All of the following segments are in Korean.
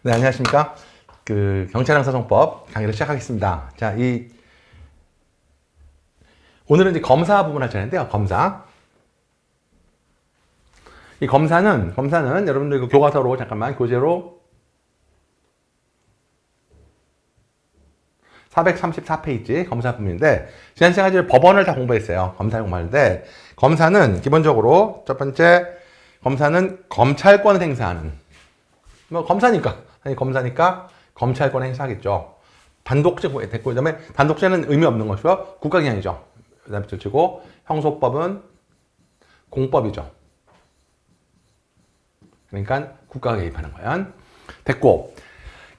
네, 안녕하십니까. 경찰 형사소송법 강의를 시작하겠습니다. 자, 오늘은 이제 검사 부분 할 차례인데요. 검사. 이 검사는 여러분들 교과서로 잠깐만 교재로 434페이지 검사 부분인데, 지난 시간에 법원을 다 공부했어요. 검사 공부하는데, 검사는 기본적으로 첫 번째, 검사는 검찰권을 행사하는, 검사니까 검찰권 행사하겠죠. 단독죄 됐고, 그 다음에 단독죄는 의미 없는 것이고 국가기관이죠. 그 다음에 치고 형소법은 공법이죠. 그러니까 국가가 개입하는 거야. 됐고,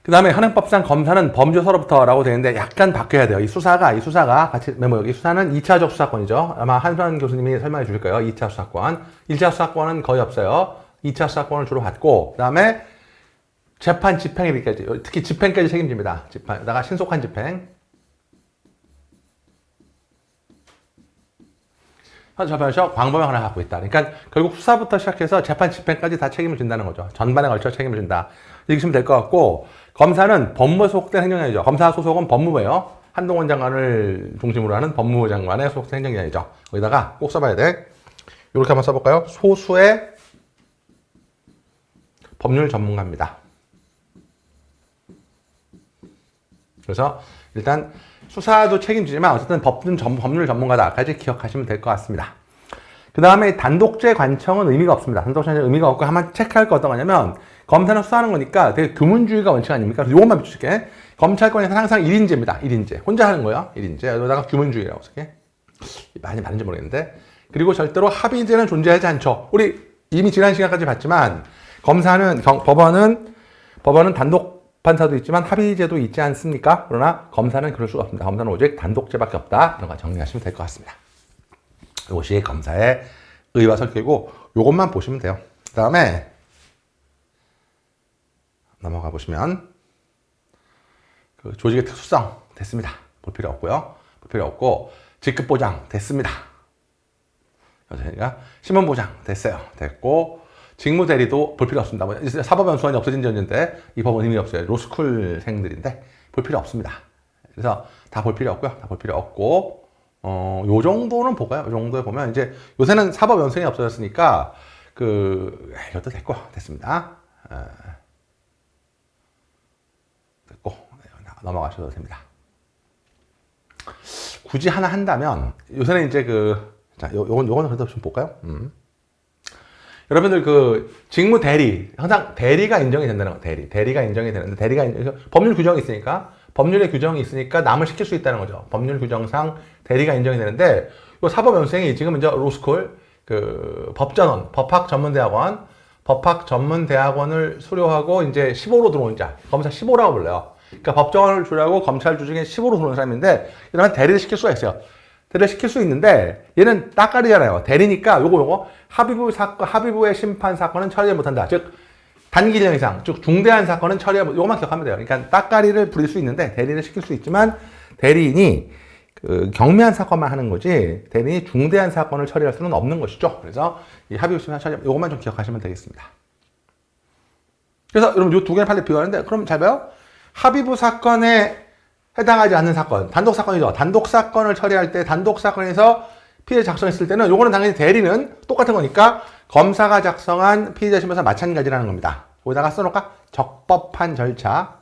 그 다음에 현행법상 검사는 범죄서로부터라고 되는데 약간 바뀌어야 돼요. 이 수사가 같이 메모, 여기 수사는 2차적 수사권이죠. 아마 한수환 교수님이 설명해 주실 거예요. 2차 수사권. 1차 수사권은 거의 없어요. 2차 수사권을 주로 받고, 그 다음에 재판 집행까지, 특히 집행까지 책임집니다. 집행에다가 신속한 집행. 현재법에서 광범위한 하나 갖고 있다. 그러니까 결국 수사부터 시작해서 재판 집행까지 다 책임을 진다는 거죠. 전반에 걸쳐 책임을 진다. 읽으시면 될 것 같고, 검사는 법무부에 소속된 행정기관이죠. 검사 소속은 법무부예요. 한동훈 장관을 중심으로 하는 법무부 장관의 소속된 행정기관이죠. 거기다가 꼭 써봐야 돼. 이렇게 한번 써볼까요? 소수의 법률 전문가입니다. 그래서 일단 수사도 책임지지만 어쨌든 법률 전문가다까지 기억하시면 될 것 같습니다. 그 다음에 단독죄 관청은 의미가 없습니다. 단독죄는 의미가 없고 한번 체크할 거 어떤 거냐면, 검사는 수사하는 거니까 되게 규문주의가 원칙 아닙니까? 그래서 이것만 비춰줄게. 검찰권에서는 항상 1인제입니다. 1인제. 혼자 하는 거예요. 1인제. 여기다가 규문주의라고 쓸게. 많이 맞는지 모르겠는데. 그리고 절대로 합의제는 존재하지 않죠. 우리 이미 지난 시간까지 봤지만, 법원은 단독 판사도 있지만 합의제도 있지 않습니까? 그러나 검사는 그럴 수가 없습니다. 검사는 오직 단독죄밖에 없다. 이런 거 정리하시면 될 것 같습니다. 이것이 검사의 의와 설계고, 이것만 보시면 돼요. 그 다음에 넘어가 보시면 조직의 특수성 됐습니다. 볼 필요 없고요. 볼 필요 없고, 직급 보장 됐습니다. 그러니까 신분 보장 됐어요. 됐고, 직무 대리도 볼 필요 없습니다. 사법연수원이 없어진 지 언젠데 이 법은 의미 없어요. 로스쿨생들인데 볼 필요 없습니다. 그래서 다 볼 필요 없고요. 다 볼 필요 없고, 요 정도는 볼까요? 요 정도에 보면 이제 요새는 사법연수원이 없어졌으니까 이것도 됐습니다. 됐고, 넘어가셔도 됩니다. 굳이 하나 한다면 요새는 이제 요거는 그래도 좀 볼까요? 여러분들 직무 대리, 항상 대리가 인정이 된다는 거. 대리가 인정이 되는데, 법률 규정이 있으니까 남을 시킬 수 있다는 거죠. 법률 규정상 대리가 인정이 되는데, 요 사법연수생이 지금 이제 로스쿨, 법전원, 법학전문대학원을 수료하고 이제 15로 들어온 자, 검사 15라고 불러요. 그러니까 법전원을 수료하고 검찰 조직에 15로 들어온 사람인데, 이러면 대리를 시킬 수가 있어요. 대리를 시킬 수 있는데, 얘는 따까리잖아요. 대리니까 요거 합의부의 심판 사건은 처리 못한다. 즉 단기 1년 이상, 즉 중대한 사건은 요것만 기억하면 돼요. 그러니까 따까리를 부릴 수 있는데 대리를 시킬 수 있지만, 대리인이 경미한 사건만 하는 거지 대리인이 중대한 사건을 처리할 수는 없는 것이죠. 그래서 이 합의부 심판 처리, 요것만 좀 기억하시면 되겠습니다. 그래서 여러분 요 두 개를 빨리 비교하는데, 그럼 잘 봐요. 합의부 사건에 해당하지 않는 사건, 단독 사건이죠. 단독 사건을 처리할 때, 단독 사건에서 피해 작성했을 때는 요거는 당연히 대리는 똑같은 거니까 검사가 작성한 피의자 신문서 마찬가지라는 겁니다. 거기다가 써놓을까? 적법한 절차.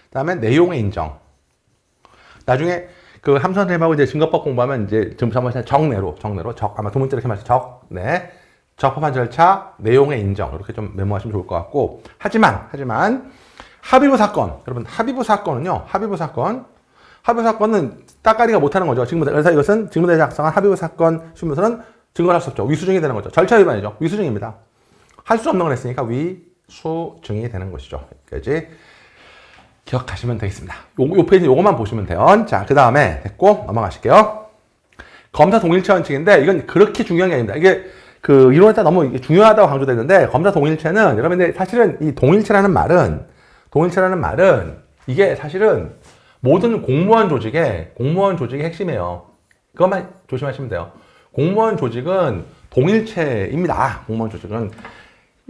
그 다음에 내용의 인정. 나중에 함선쌤하고 이제 증거법 공부하면 이제 정내로 아마 두 문제 이렇게 말해서 적법한 절차, 내용의 인정. 이렇게 좀 메모하시면 좋을 것 같고, 하지만 합의부 사건, 여러분 합의부 사건은 따까리가 못하는 거죠. 그래서 이것은 직무대리 작성한 합의부 사건 신문서는 증거를 할 수 없죠. 위수증이 되는 거죠. 절차 위반이죠. 위수증입니다. 할 수 없는 걸 했으니까 위수증이 되는 것이죠. 여기까지 기억하시면 되겠습니다. 요 페이지 요것만 보시면 돼요. 자, 그 다음에 됐고 넘어가실게요. 검사 동일체 원칙인데, 이건 그렇게 중요한 게 아닙니다. 이게 이론에 따라 너무 중요하다고 강조되는데, 검사 동일체는 여러분들 사실은 이 동일체라는 말은 이게 사실은 모든 공무원 조직의 핵심이에요. 그것만 조심하시면 돼요. 공무원 조직은 동일체입니다. 공무원 조직은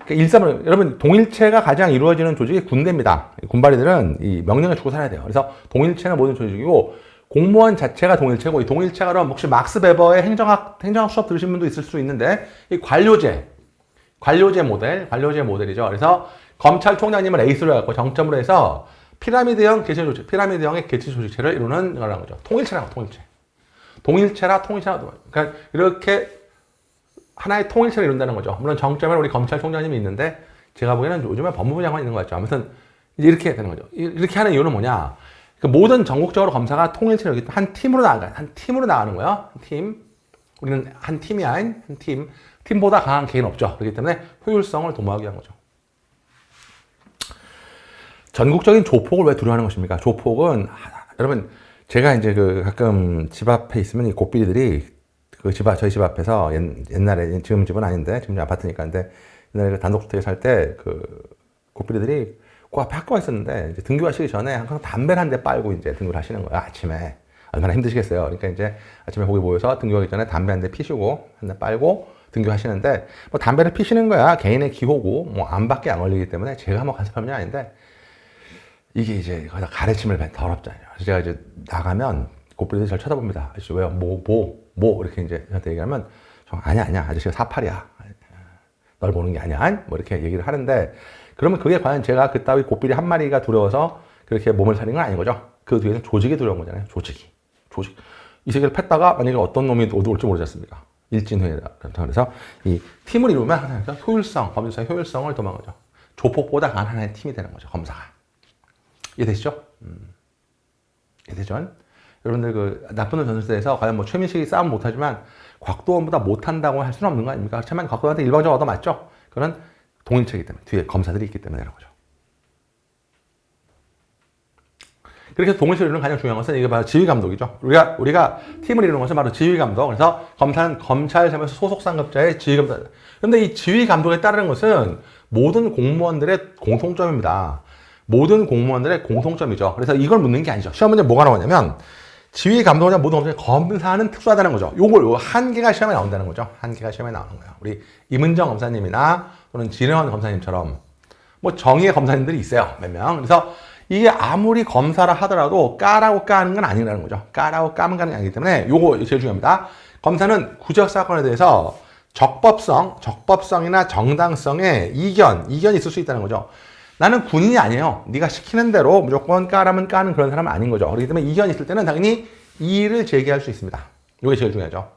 그러니까 일삼을 여러분 동일체가 가장 이루어지는 조직이 군대입니다. 군발이들은 이 명령을 주고 살아야 돼요. 그래서 동일체는 모든 조직이고 공무원 자체가 동일체고 이 동일체가 그럼 혹시 막스 베버의 행정학 수업 들으신 분도 있을 수 있는데 이 관료제 모델이죠. 그래서 검찰총장님을 에이스로 해갖고 정점으로 해서 피라미드형 개체 조직, 피라미드형의 개체 조직체를 이루는 거라는 거죠. 통일체라고 통일체라. 그러니까 이렇게 하나의 통일체를 이룬다는 거죠. 물론 정점에 우리 검찰총장님이 있는데 제가 보기에는 요즘에 법무부 장관이 있는 것 같죠. 아무튼 이렇게 되는 거죠. 이렇게 하는 이유는 뭐냐? 그 모든 전국적으로 검사가 통일체를 이루기 때문에 한 팀으로 나가는 거야. 한 팀으로 나가는 거예요. 한 팀. 우리는 한 팀이야. 한 팀. 팀보다 강한 개인 없죠. 그렇기 때문에 효율성을 도모하기 위한 거죠. 전국적인 조폭을 왜 두려워하는 것입니까? 조폭은 여러분 제가 이제 그 가끔 집 앞에 있으면 이 고삐리들이 저희 집 앞에서 옛날에 지금 집은 아닌데 지금 아파트니까 근데 옛날에 그 단독주택에 살 때 그 고삐리들이 그 앞에 학교가 있었는데 이제 등교하시기 전에 항상 담배를 한 대 빨고 이제 등교를 하시는 거예요. 아침에 얼마나 힘드시겠어요. 그러니까 이제 아침에 거기 모여서 등교하기 전에 담배 한 대 피시고 한 대 빨고 등교하시는데 뭐 담배를 피시는 거야 개인의 기호고 뭐 암밖에 안 걸리기 때문에 제가 뭐 간섭하는 게 아닌데 이게 이제 거기다 가르침을 더럽잖아요. 그래서 제가 이제 나가면 고삐리들이 잘 쳐다봅니다. 아저씨 왜요? 뭐 이렇게 이제 저한테 얘기하면 아니야 아저씨가 48이야. 널 보는 게 아니야. 뭐 이렇게 얘기를 하는데 그러면 그게 과연 제가 그따위 고삐리 한 마리가 두려워서 그렇게 몸을 사린 건 아닌 거죠. 그 뒤에는 조직이 두려운 거잖아요. 조직. 이 세계를 팼다가 만약에 어떤 놈이 올지 모르지 않습니까? 일진회다. 그래서 이 팀을 이루면 항상 검사의 효율성을 도모한 거죠. 조폭보다 강한 하나의 팀이 되는 거죠. 검사가. 이해되시죠? 이해되죠? 여러분들 그 나쁜 놈 전술대에서 과연 뭐 최민식이 싸움 못하지만 곽도원보다 못한다고 할 수는 없는 거 아닙니까? 하지만 곽도원한테 일방적으로 얻어맞죠? 그건 동일체이기 때문에 뒤에 검사들이 있기 때문에 그런 거죠. 그렇게 동일체를 이루는 가장 중요한 것은 이게 바로 지휘감독이죠. 우리가 팀을 이루는 것은 바로 지휘감독. 그래서 검사는 검찰청에서 소속 상급자의 지휘감독. 그런데 이 지휘감독에 따르는 것은 모든 공무원들의 공통점입니다. 모든 공무원들의 공통점이죠. 그래서 이걸 묻는 게 아니죠. 시험 문제 뭐가 나오냐면 지휘 감독이나 모든 검사는 특수하다는 거죠. 요 한계가 시험에 나온다는 거죠. 한계가 시험에 나오는 거예요. 우리 임은정 검사님이나 또는 진혜원 검사님처럼 뭐 정의의 검사님들이 있어요. 몇 명. 그래서 이게 아무리 검사라 하더라도 까라고 까는 건 아니라는 거죠. 까라고 까면 가는 게 아니기 때문에 요거 제일 중요합니다. 검사는 구적 사건에 대해서 적법성이나 정당성에 이견이 있을 수 있다는 거죠. 나는 군인이 아니에요. 네가 시키는 대로 무조건 까라면 까는 그런 사람은 아닌 거죠. 그렇기 때문에 이견이 있을 때는 당연히 이의를 제기할 수 있습니다. 이게 제일 중요하죠.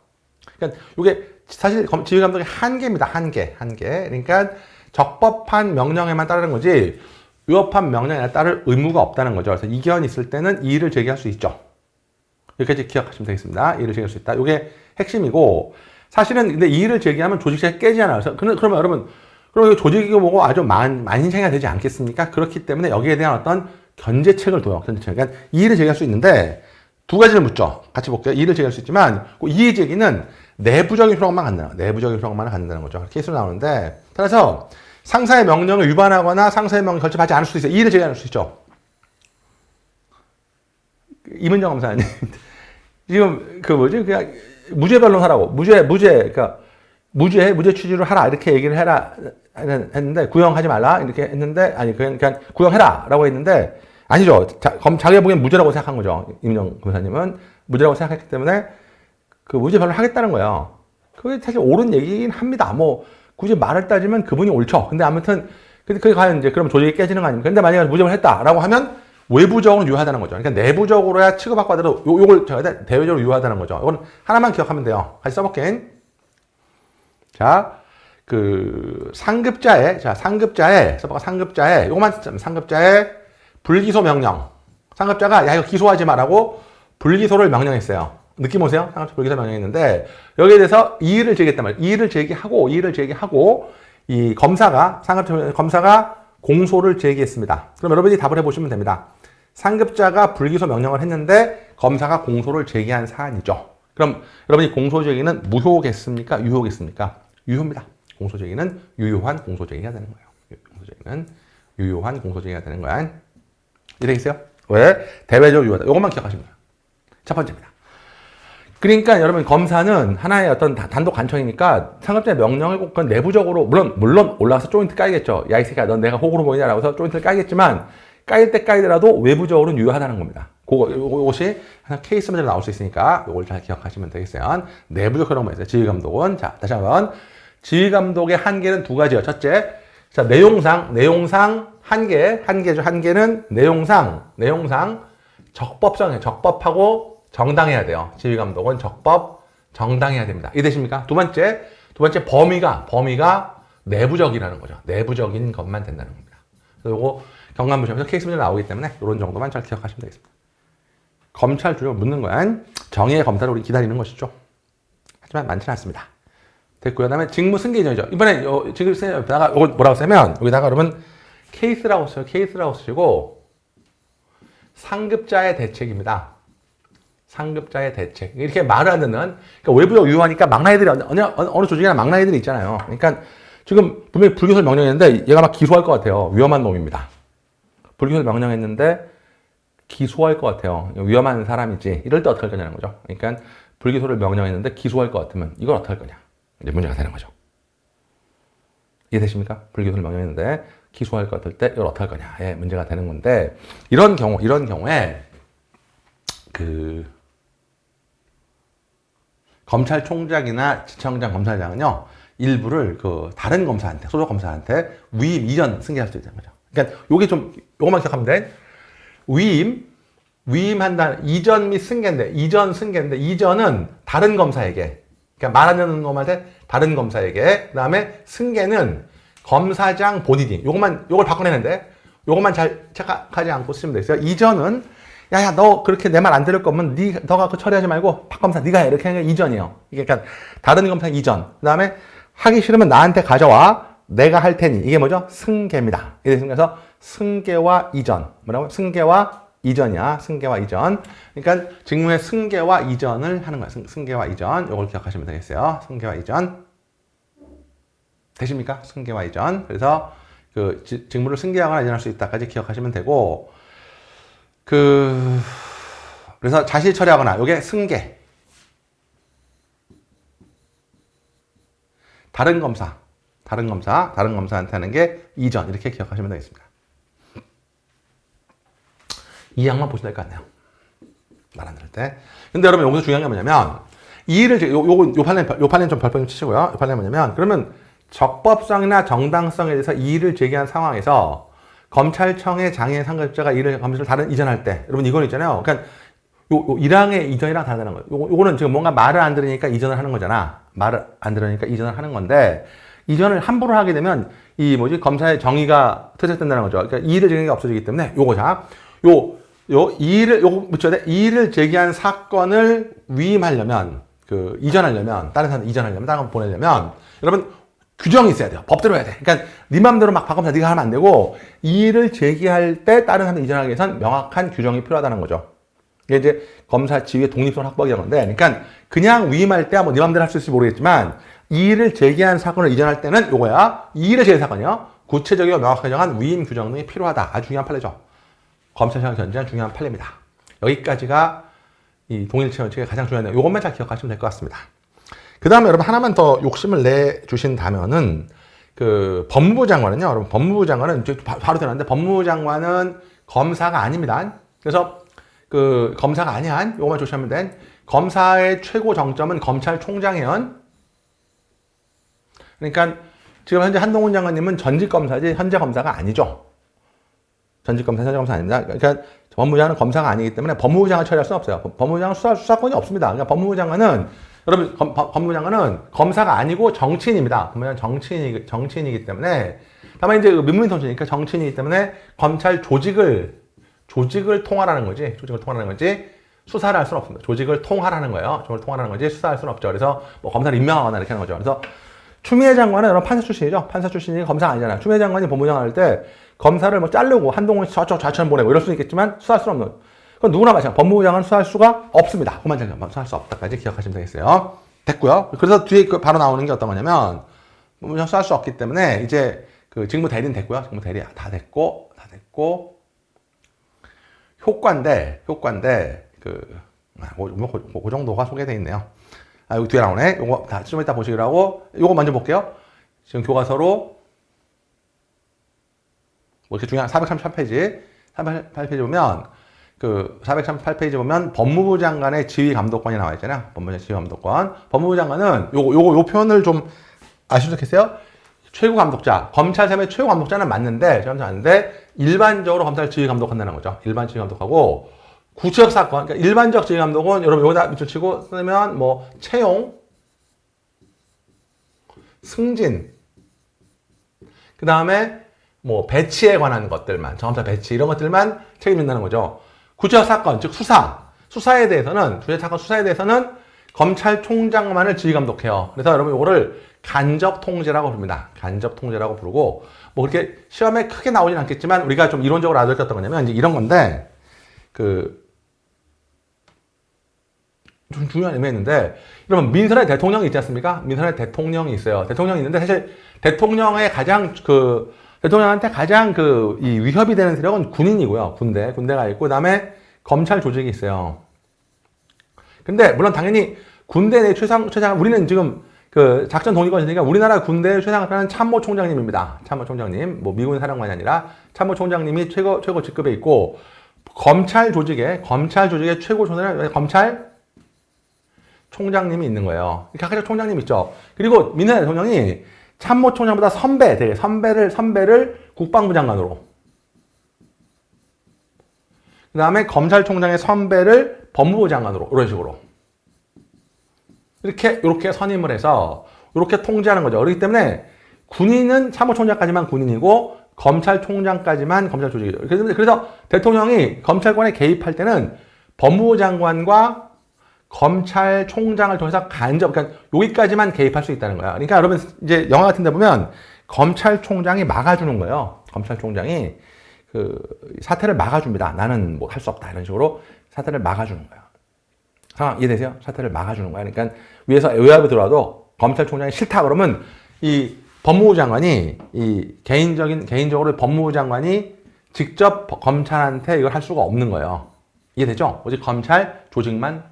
그러니까 이게 사실 지휘감독의 한계입니다. 한계. 그러니까 적법한 명령에만 따르는 거지 위법한 명령에 따를 의무가 없다는 거죠. 그래서 이견이 있을 때는 이의를 제기할 수 있죠. 여기까지 기억하시면 되겠습니다. 이의를 제기할 수 있다. 이게 핵심이고 사실은 근데 이의를 제기하면 조직체가 깨지잖아요. 그래서 그러면 여러분 그럼 조직이 뭐고 아주 만신창이가 되지 않겠습니까? 그렇기 때문에 여기에 대한 어떤 견제책을 둬요. 그러니까 이의를 제기할 수 있는데 두 가지를 묻죠. 같이 볼게요. 이의를 제기할 수 있지만 그 이의 제기는 내부적인 효력만 갖는다는 거예요. 내부적인 효력만 갖는다는 거죠. 케이스로 나오는데 따라서 상사의 명령을 위반하거나 상사의 명령을 결집하지 않을 수 있어요. 이의를 제기할 수 있죠. 임은정 검사님 지금 그냥 무죄 변론하라고 그러니까 무죄 취지로 하라 이렇게 얘기를 해라 했는데 구형하지 말라 이렇게 했는데 아니 그냥 구형해라라고 했는데 아니죠. 자기가 보기엔 무죄라고 생각한 거죠. 임은정 검사님은 무죄라고 생각했기 때문에 그 무죄 변론을 하겠다는 거예요. 그게 사실 옳은 얘기긴 합니다. 뭐 굳이 말을 따지면 그분이 옳죠. 근데 아무튼 그게 과연 이제 그럼 조직이 깨지는 거 아닙니까? 근데 만약에 무죄를 했다라고 하면 외부적으로 유효하다는 거죠. 그러니까 내부적으로야 취급받고 하더라도 요걸 대외적으로 유효하다는 거죠. 이건 하나만 기억하면 돼요. 같이 써볼게. 자, 상급자의 요거만 상급자의 불기소 명령. 상급자가 야 이거 기소하지 마라고 불기소를 명령했어요. 느낌 오세요? 상급자 불기소 명령했는데 여기에 대해서 이의를 제기했단 말이에요. 이의를 제기하고 이 검사가 공소를 제기했습니다. 그럼 여러분이 답을 해보시면 됩니다. 상급자가 불기소 명령을 했는데 검사가 공소를 제기한 사안이죠. 그럼 여러분이 공소 제기는 무효겠습니까? 유효겠습니까? 유효입니다. 공소 제기는 유효한 공소 제기가 되는 거예요. 공소 제기는 유효한 공소 제기가 되는 거야. 이해되겠어요? 왜? 대외적으로 유효하다. 이것만 기억하시면 돼요. 첫 번째입니다. 그러니까 여러분 검사는 하나의 어떤 단독 관청이니까 상급자의 명령을 꼭 내부적으로 물론 올라가서 조인트 까이겠죠. 야 이 새끼야 넌 내가 호구로 보이냐라고 해서 조인트를 까이겠지만 까일 때 까이더라도 외부적으로는 유효하다는 겁니다. 그것이 케이스 문제로 나올 수 있으니까 이걸 잘 기억하시면 되겠어요. 내부적 그런 있어요. 지휘감독은 자 다시 한번 지휘감독의 한계는 두 가지요. 첫째, 자 내용상 한계는 내용상 적법성이에요. 적법하고 정당해야 돼요. 지휘감독은 적법, 정당해야 됩니다. 이해되십니까? 두 번째 범위가 내부적이라는 거죠. 내부적인 것만 된다는 겁니다. 그래서 이거 경감부 시험에서 케이스 문제 나오기 때문에 이런 정도만 잘 기억하시면 되겠습니다. 검찰 주력 묻는 건 정의의 검사를 우리 기다리는 것이죠. 하지만 많지는 않습니다. 됐고요. 그다음에 직무 승계 이전이죠. 이번에 지금 여기다가 이거 뭐라고 쓰면 여기다가 그러면 케이스라고 써요. 케이스라고 쓰시고 상급자의 대책입니다. 상급자의 대책. 이렇게 말을 안 듣는, 그러니까 외부적 유효하니까 막나이들이, 어느 조직이나 막나이들이 있잖아요. 그러니까 지금 분명히 불기소를 명령했는데 얘가 막 기소할 것 같아요. 위험한 놈입니다. 불기소를 명령했는데 기소할 것 같아요. 위험한 사람이지. 이럴 때 어떻게 할 거냐는 거죠. 그러니까 불기소를 명령했는데 기소할 것 같으면 이걸 어떻게 할 거냐. 이제 문제가 되는 거죠. 이해되십니까? 불기소를 명령했는데 기소할 것 같을 때 이걸 어떻게 할 거냐. 예, 문제가 되는 건데 이런 경우에 검찰총장이나 지청장 검사장은요, 일부를 다른 검사한테, 소속 검사한테 위임 이전 승계할 수 있다는 거죠. 그러니까 요것만 기억하면 돼. 위임한다는, 이전 및 승계인데, 이전은 다른 검사에게, 그러니까 말 안 듣는 놈한테 다른 검사에게, 그 다음에 승계는 검사장 본인이, 요걸 바꿔내는데, 요것만 잘 착각하지 않고 쓰시면 되겠어요. 이전은 야야 너 그렇게 내 말 안 들을 거면 너가 처리하지 말고 박 검사 네가 해 이렇게 하는 게 이전이에요. 이게 그러니까 다른 검사 이전. 그다음에 하기 싫으면 나한테 가져와 내가 할 테니 이게 뭐죠? 승계입니다. 그래서 승계와 이전 뭐라고? 승계와 이전이야. 승계와 이전. 그러니까 직무의 승계와 이전을 하는 거야. 승계와 이전. 이걸 기억하시면 되겠어요. 승계와 이전. 되십니까? 승계와 이전. 그래서 직무를 승계하거나 이전할 수 있다까지 기억하시면 되고. 그래서 자실 처리하거나, 요게 승계. 다른 검사한테 하는 게 이전. 이렇게 기억하시면 되겠습니다. 이 항만 보시면 될 것 같네요. 말 안 들을 때. 근데 여러분, 여기서 중요한 게 뭐냐면, 요 판례는 좀 별표 좀 치시고요. 요 판례는 뭐냐면, 그러면 적법성이나 정당성에 대해서 이의를 제기한 상황에서 검찰청의 장애 상급자가 이를 검사를 다른 이전할 때, 여러분 이건 있잖아요. 그러니까 요 1항의 이전이랑 다르다는 거예요. 요거는 지금 뭔가 말을 안 들으니까 이전을 하는 거잖아. 말을 안 들으니까 이전을 하는 건데, 이전을 함부로 하게 되면 검사의 정의가 퇴색된다는 거죠. 그러니까 이의를 제기한 게 없어지기 때문에 요거자. 이의를 제기한 사건을 위임하려면, 다른 사람 이전하려면, 다른 거 보내려면, 여러분 규정이 있어야 돼요. 법대로 해야 돼. 그러니까 네 맘대로 막 박검사 네가 하면 안 되고 이의를 제기할 때 다른 사람을 이전하기 위해서는 명확한 규정이 필요하다는 거죠. 이게 이제 검사 지위의 독립성 확보하는 건데, 그러니까 그냥 위임할 때 네 맘대로 할 수 있을지 모르겠지만 이의를 제기한 사건을 이전할 때는 요거야. 이의를 제기한 사건이요. 구체적이고 명확하게 정한 위임 규정 등이 필요하다. 아주 중요한 판례죠. 검찰청 견제한 중요한 판례입니다. 여기까지가 이 동일체 원칙의 가장 중요한 내용. 요것만 잘 기억하시면 될 것 같습니다. 그 다음에 여러분 하나만 더 욕심을 내주신다면은 법무부 장관은요. 여러분 법무부 장관은 바로 되는데 법무부 장관은 검사가 아닙니다. 그래서 검사가 아니한 요것만 조심하면 돼. 검사의 최고 정점은 검찰총장이에요. 그러니까 지금 현재 한동훈 장관님은 전직 검사지 현재 검사가 아니죠. 전직 검사, 현재 검사 아닙니다. 그러니까 법무부 장관은 검사가 아니기 때문에 법무부 장관을 처리할 수는 없어요. 법무부 장관은 수사권이 없습니다. 그러니까 법무부 장관은 여러분, 법무부 장관은 검사가 아니고 정치인입니다. 법무부 장관은 정치인이기 때문에, 다만 이제 민무인 통치니까 정치인이기 때문에 검찰 조직을 통할하는 거지. 수사를 할 수는 없습니다. 조직을 통할하는 거예요. 조직을 통할하는 거지. 수사할 수는 없죠. 그래서 검사를 임명하거나 이렇게 하는 거죠. 그래서 추미애 장관은 여러분 판사 출신이죠. 판사 출신이 검사가 아니잖아요. 추미애 장관이 법무부 장관 할 때 검사를 자르고 한동훈 저쪽 좌천 보내고 이럴 수는 있겠지만 수사할 수는 없는. 그건 누구나 마찬가지야. 법무부 장관은 수사할 수가 없습니다. 그만 수사할 수 없다까지 기억하시면 되겠어요. 됐고요. 그래서 뒤에 바로 나오는 게 어떤 거냐면, 법무부 장관 수사할 수 없기 때문에 이제 직무 대리는 됐고요. 직무 대리 다 됐고, 효과인데 그 정도가 소개되어 있네요. 여기 뒤에 나오네. 요거 다 좀 이따 보시기로 하고, 요거 먼저 볼게요. 지금 교과서로, 뭐 이렇게 중요한 438페이지, 438페이지 보면, 438페이지 보면 법무부 장관의 지휘 감독권이 나와 있잖아요. 법무부 지휘 감독권. 법무부 장관은 요 표현을 좀 아시면 좋겠어요? 최고 감독자, 검찰 세의 최고 감독자는 맞는데, 일반적으로 검찰 지휘 감독한다는 거죠. 일반 지휘 감독하고, 구체적 사건, 그러니까 일반적 지휘 감독은 여러분 여기다 밑줄 치고 쓰면 뭐 채용, 승진, 그 다음에 뭐 배치에 관한 것들만, 정검사 배치 이런 것들만 책임진다는 거죠. 구체적 사건, 즉 수사에 대해서는 검찰총장만을 지휘 감독해요. 그래서 여러분 이거를 간접 통제라고 부릅니다. 간접 통제라고 부르고, 뭐 그렇게 시험에 크게 나오진 않겠지만 우리가 좀 이론적으로 알아뒀던 거냐면 이제 이런 건데, 좀 중요한 의미였는데, 여러분 민선의 대통령이 있지 않습니까? 민선의 대통령이 있어요. 대통령이 있는데 사실 대통령한테 가장 이 위협이 되는 세력은 군인이고요. 군대가 있고, 그다음에 검찰 조직이 있어요. 근데 물론 당연히 군대 내 최상 우리는 지금 작전 독립권이니까 우리나라 군대의 최상은 참모총장님입니다. 참모총장님, 뭐 미군 사령관이 아니라 참모총장님이 최고 직급에 있고, 검찰 조직의 최고 총장은 검찰총장님이 있는 거예요. 각각 총장님 있죠. 그리고 민선 대통령이 참모총장보다 선배를 국방부 장관으로, 그 다음에 검찰총장의 선배를 법무부 장관으로, 이런 식으로 이렇게 선임을 해서 이렇게 통제하는 거죠. 그렇기 때문에 군인은 참모총장까지만 군인이고 검찰총장까지만 검찰 조직이죠. 그래서 대통령이 검찰권에 개입할 때는 법무부 장관과 검찰총장을 통해서 그러니까 여기까지만 개입할 수 있다는 거야. 그러니까 여러분 이제 영화 같은 데 보면 검찰총장이 막아주는 거예요. 검찰총장이 사태를 막아줍니다. 나는 뭐 할 수 없다. 이런 식으로 사태를 막아주는 거예요. 상황 이해되세요? 사태를 막아주는 거야. 그러니까 위에서 외압이 들어와도 검찰총장이 싫다 그러면 이 법무부 장관이 개인적으로 법무부 장관이 직접 검찰한테 이걸 할 수가 없는 거예요. 이해되죠? 오직 검찰 조직만,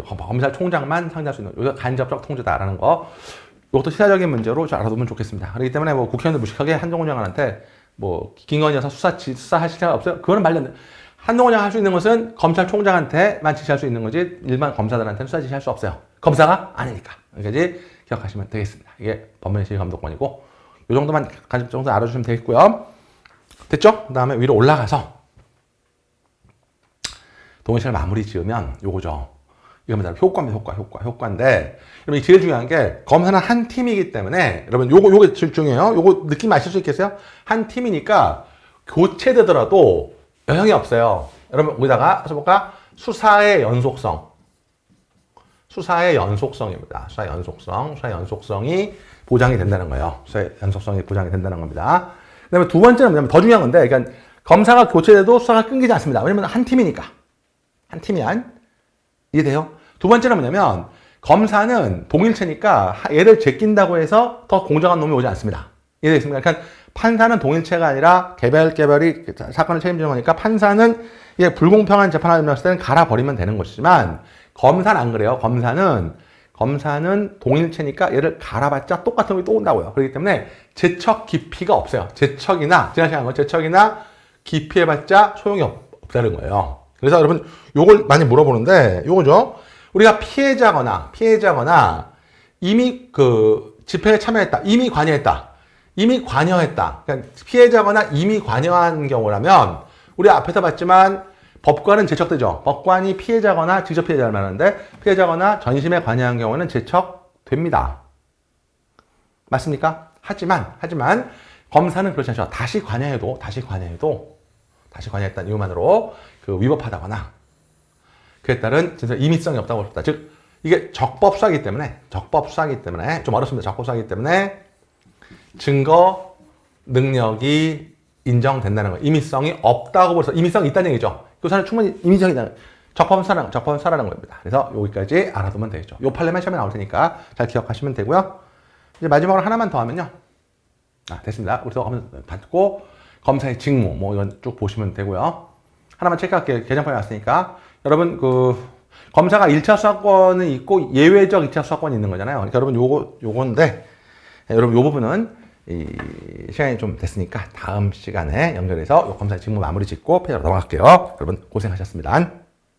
검찰총장만 상대할 수 있는, 여기가 간접적 통제다라는 거. 이것도 시사적인 문제로 좀 알아두면 좋겠습니다. 그렇기 때문에 뭐 국회의원들 무식하게 한동훈 장관한테 뭐 김건희 여사 수사할 시간 없어요? 그거는 말도 안 돼. 한동훈 장관 할 수 있는 것은 검찰총장한테만 지시할 수 있는 거지 일반 검사들한테는 수사 지시할 수 없어요. 검사가 아니니까. 여기까지 기억하시면 되겠습니다. 이게 법무부 지휘 감독권이고, 이 정도만 간접 정도 알아주시면 되겠고요. 됐죠? 그 다음에 위로 올라가서 동일시를 마무리 지으면 요거죠. 이겁니다. 효과인데, 여러분 제일 중요한 게 검사는 한 팀이기 때문에, 여러분 요게 제일 중요해요. 요거 느낌 아실 수 있겠어요? 한 팀이니까 교체되더라도 영향이 없어요. 여러분 여기다가 써볼까? 수사의 연속성입니다. 수사의 연속성이 보장이 된다는 거예요. 수사의 연속성이 보장이 된다는 겁니다. 그 다음에 두 번째는 뭐냐면 더 중요한 건데, 그러니까 검사가 교체돼도 수사가 끊기지 않습니다. 왜냐면 한 팀이니까. 한 팀이야. 이해돼요? 두 번째는 뭐냐면 검사는 동일체니까 얘를 제낀다고 해서 더 공정한 놈이 오지 않습니다. 이해되겠습니까? 그러니까 판사는 동일체가 아니라 개별이 사건을 책임지는 거니까 판사는 불공평한 재판을 일어났을 때는 갈아버리면 되는 것이지만, 검사는 안 그래요. 검사는 동일체니까 얘를 갈아봤자 똑같은 놈이 또 온다고요. 그렇기 때문에 제척 깊이가 없어요. 제척이나 깊이해봤자 소용이 없다는 거예요. 그래서 여러분 요걸 많이 물어보는데, 요거죠. 우리가 피해자거나 이미 집회에 참여했다, 이미 관여했다. 그러니까 피해자거나 이미 관여한 경우라면 우리 앞에서 봤지만 법관은 제척되죠. 법관이 피해자거나 직접 피해자를 말하는데, 피해자거나 전심에 관여한 경우는 제척됩니다. 맞습니까? 하지만 검사는 그렇지 않죠. 다시 관여했다는 이유만으로 위법하다거나 그에 따른 진짜 임의성이 없다고 볼 수 있다. 즉 이게 적법수사이기 때문에 좀 어렵습니다. 적법수사이기 때문에 증거 능력이 인정된다는 거예요. 임의성이 없다고 볼 수, 임의성이 있다는 얘기죠. 교사는 충분히 임의성이 있다는, 적법은 사라는 겁니다. 그래서 여기까지 알아두면 되겠죠. 요 판례만 시험에 나올 테니까 잘 기억하시면 되고요. 이제 마지막으로 하나만 더 하면요. 됐습니다. 우리도 한번 받고 검사의 직무, 뭐 이건 쭉 보시면 되고요. 하나만 체크할게요. 개정판이 왔으니까. 여러분 검사가 1차 수사권이 있고 예외적 2차 수사권이 있는 거잖아요. 그러니까 여러분 요건데 여러분 요 부분은 이 시간이 좀 됐으니까 다음 시간에 연결해서 요 검사 직무 마무리 짓고 페이지로 넘어갈게요. 여러분 고생하셨습니다.